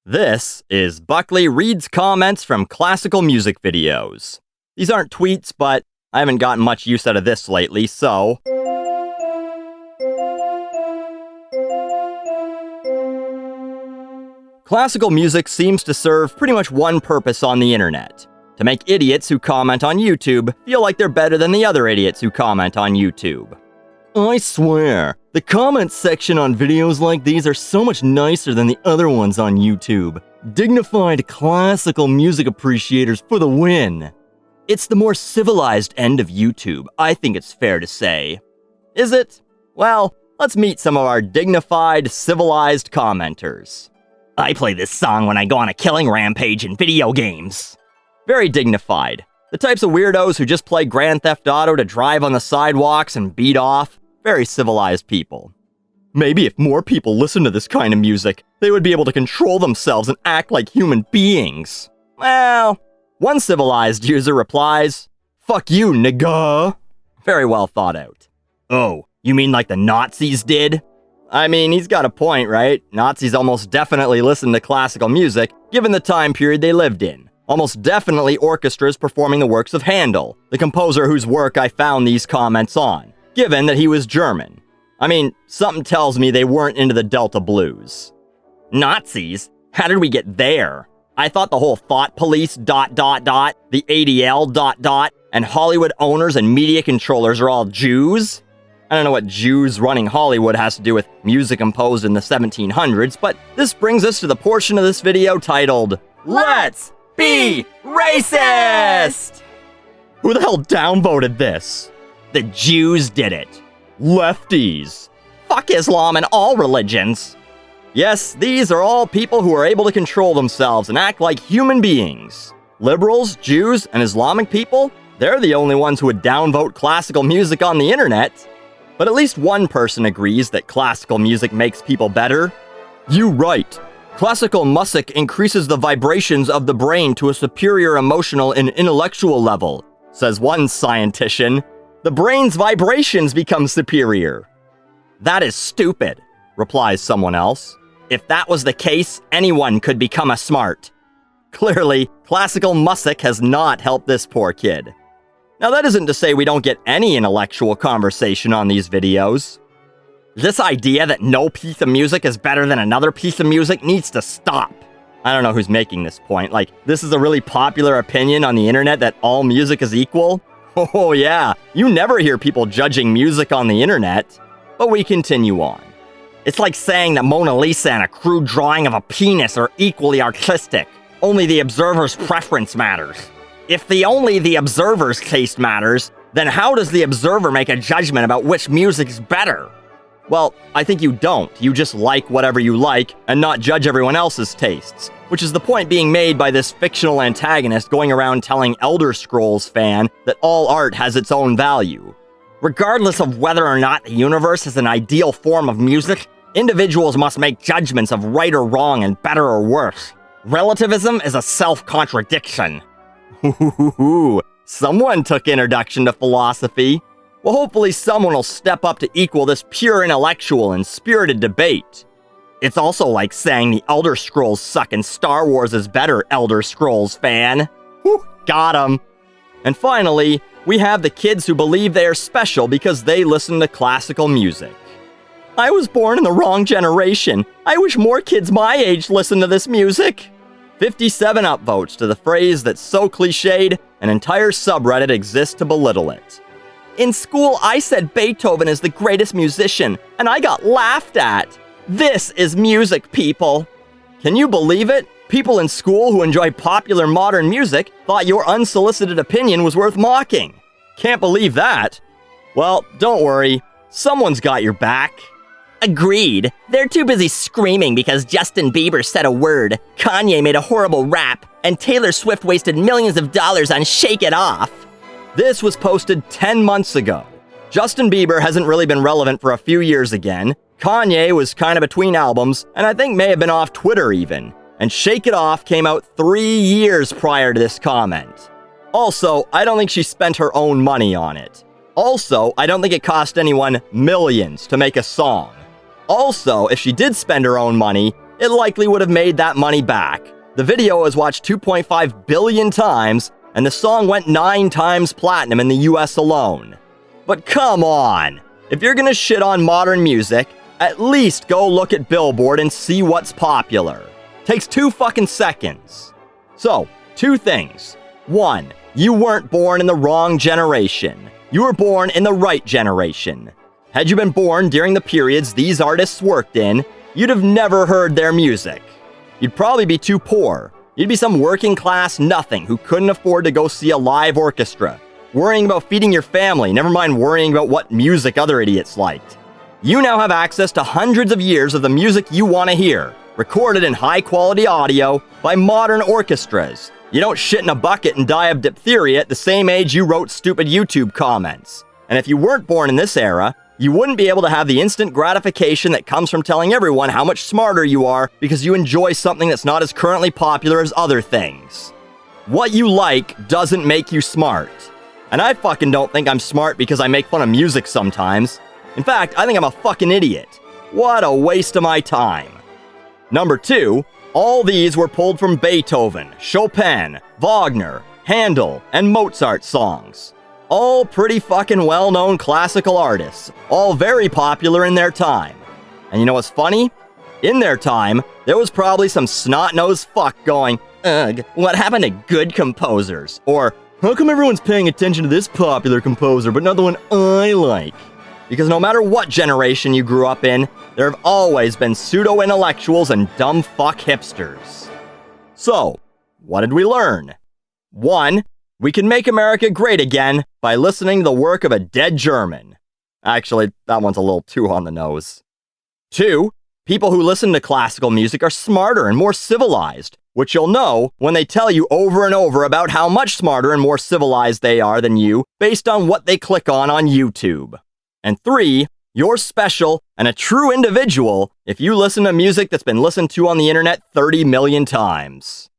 This is Buckley reads comments from classical music videos. These aren't tweets, but I haven't gotten much use out of this lately, so... Classical music seems to serve pretty much one purpose on the internet: to make idiots who comment on YouTube feel like they're better than the other idiots who comment on YouTube. I swear, the comments section on videos like these are so much nicer than the other ones on YouTube. Dignified classical music appreciators for the win. It's the more civilized end of YouTube, I think it's fair to say. Is it? Well, let's meet some of our dignified, civilized commenters. I play this song when I go on a killing rampage in video games. Very dignified. The types of weirdos who just play Grand Theft Auto to drive on the sidewalks and beat off. Very civilized people. Maybe if more people listen to this kind of music, they would be able to control themselves and act like human beings. Well, one civilized user replies, "Fuck you, nigga." Very well thought out. Oh, you mean like the Nazis did? I mean, he's got a point, right? Nazis almost definitely listened to classical music, given the time period they lived in. Almost definitely orchestras performing the works of Handel, the composer whose work I found these comments on, given that he was German. I mean, something tells me they weren't into the Delta blues. Nazis? How did we get there? I thought the whole thought police ... the ADL ... and Hollywood owners and media controllers are all Jews? I don't know what Jews running Hollywood has to do with music composed in the 1700s, but this brings us to the portion of this video titled, Let's Be Racist! Who the hell downvoted this? The Jews did it. Lefties. Fuck Islam and all religions. Yes, these are all people who are able to control themselves and act like human beings. Liberals, Jews, and Islamic people, they're the only ones who would downvote classical music on the internet. But at least one person agrees that classical music makes people better. You right. Classical music increases the vibrations of the brain to a superior emotional and intellectual level, says one scientician. The brain's vibrations become superior. That is stupid, replies someone else. If that was the case, anyone could become a smart. Clearly, classical music has not helped this poor kid. Now that isn't to say we don't get any intellectual conversation on these videos. This idea that no piece of music is better than another piece of music needs to stop. I don't know who's making this point. Like, this is a really popular opinion on the internet that all music is equal? Oh yeah, you never hear people judging music on the internet. But we continue on. It's like saying that Mona Lisa and a crude drawing of a penis are equally artistic. Only the observer's preference matters. If only the observer's taste matters, then how does the observer make a judgment about which music's better? Well, I think you don't. You just like whatever you like and not judge everyone else's tastes, which is the point being made by this fictional antagonist going around telling Elder Scrolls fan that all art has its own value. Regardless of whether or not the universe is an ideal form of music, individuals must make judgments of right or wrong and better or worse. Relativism is a self-contradiction. Someone took Introduction to Philosophy. Well, hopefully someone will step up to equal this pure intellectual and spirited debate. It's also like saying the Elder Scrolls suck and Star Wars is better, Elder Scrolls fan. Whew, got 'em. And finally, we have the kids who believe they are special because they listen to classical music. I was born in the wrong generation. I wish more kids my age listen to this music. 57 upvotes to the phrase that's so cliched, an entire subreddit exists to belittle it. In school, I said Beethoven is the greatest musician, and I got laughed at. This is music, people. Can you believe it? People in school who enjoy popular modern music thought your unsolicited opinion was worth mocking. Can't believe that. Well, don't worry. Someone's got your back. Agreed. They're too busy screaming because Justin Bieber said a word, Kanye made a horrible rap, and Taylor Swift wasted millions of dollars on Shake It Off. This was posted 10 months ago. Justin Bieber hasn't really been relevant for a few years again. Kanye was kind of between albums, and I think may have been off Twitter even. And Shake It Off came out 3 years prior to this comment. Also, I don't think she spent her own money on it. Also, I don't think it cost anyone millions to make a song. Also, if she did spend her own money, it likely would have made that money back. The video was watched 2.5 billion times, and the song went 9 times platinum in the US alone. But come on! If you're gonna shit on modern music, at least go look at Billboard and see what's popular. Takes 2 fucking seconds. So, 2 things. 1, you weren't born in the wrong generation. You were born in the right generation. Had you been born during the periods these artists worked in, you'd have never heard their music. You'd probably be too poor. You'd be some working class nothing who couldn't afford to go see a live orchestra, worrying about feeding your family, never mind worrying about what music other idiots liked. You now have access to hundreds of years of the music you want to hear, recorded in high-quality audio by modern orchestras. You don't shit in a bucket and die of diphtheria at the same age you wrote stupid YouTube comments. And if you weren't born in this era, you wouldn't be able to have the instant gratification that comes from telling everyone how much smarter you are because you enjoy something that's not as currently popular as other things. What you like doesn't make you smart. And I fucking don't think I'm smart because I make fun of music sometimes. In fact, I think I'm a fucking idiot. What a waste of my time. Number 2, all these were pulled from Beethoven, Chopin, Wagner, Handel, and Mozart songs. All pretty fucking well-known classical artists, all very popular in their time. And you know what's funny? In their time, there was probably some snot-nosed fuck going, "Ugh, what happened to good composers?" Or, "How come everyone's paying attention to this popular composer, but not the one I like?" Because no matter what generation you grew up in, there have always been pseudo-intellectuals and dumb fuck hipsters. So, what did we learn? 1, we can make America great again by listening to the work of a dead German. Actually, that one's a little too on the nose. 2, people who listen to classical music are smarter and more civilized, which you'll know when they tell you over and over about how much smarter and more civilized they are than you based on what they click on YouTube. And 3, you're special and a true individual if you listen to music that's been listened to on the internet 30 million times.